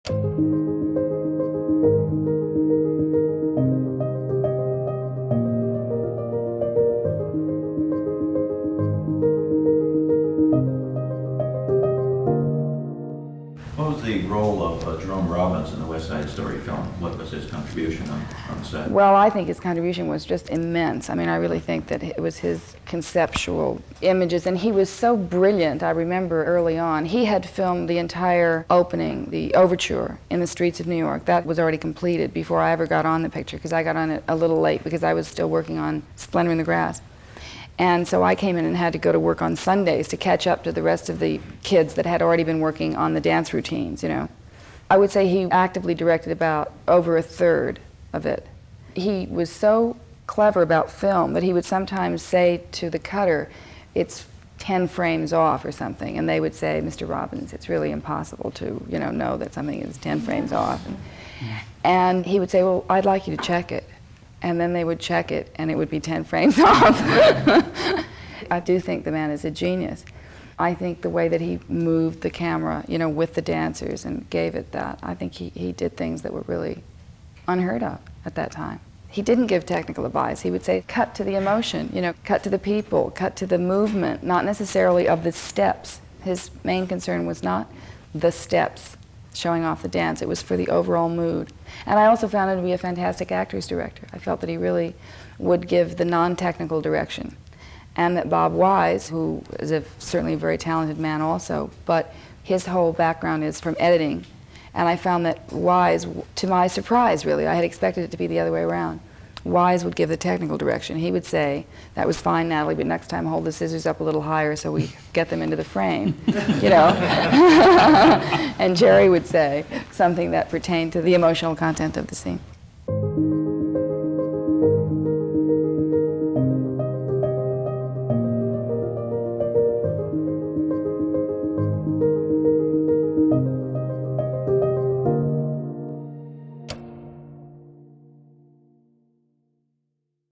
What was the role of Jerome Robbins in the West Side Story film? What was his contribution on the set? Well, I think his contribution was just immense. I mean, I really think that it was his conceptual images, and he was so brilliant. I remember early on, he had filmed the entire opening, the overture, in the streets of New York. That was already completed before I ever got on the picture, because I got on it a little late because I was still working on Splendor in the Grass. And so I came in and had to go to work on Sundays to catch up to the rest of the kids that had already been working on the dance routines, you know. I would say he actively directed about over a third of it. He was so clever about film that he would sometimes say to the cutter, it's 10 frames off or something, and they would say, Mr. Robbins, it's really impossible to, know that something is 10 frames off. And he would say, well, I'd like you to check it. And then they would check it, and it would be 10 frames off. I do think the man is a genius. I think the way that he moved the camera, with the dancers and gave it that, I think he did things that were really unheard of at that time. He didn't give technical advice. He would say, cut to the emotion, cut to the people, cut to the movement, not necessarily of the steps. His main concern was not the steps showing off the dance. It was for the overall mood. And I also found him to be a fantastic actors director. I felt that he really would give the non-technical direction. And that Bob Wise, who is certainly a very talented man also, but his whole background is from editing. And I found that Wise, to my surprise really, I had expected it to be the other way around, Wise would give the technical direction. He would say, that was fine, Natalie, but next time hold the scissors up a little higher so we get them into the frame, And Jerry would say something that pertained to the emotional content of the scene.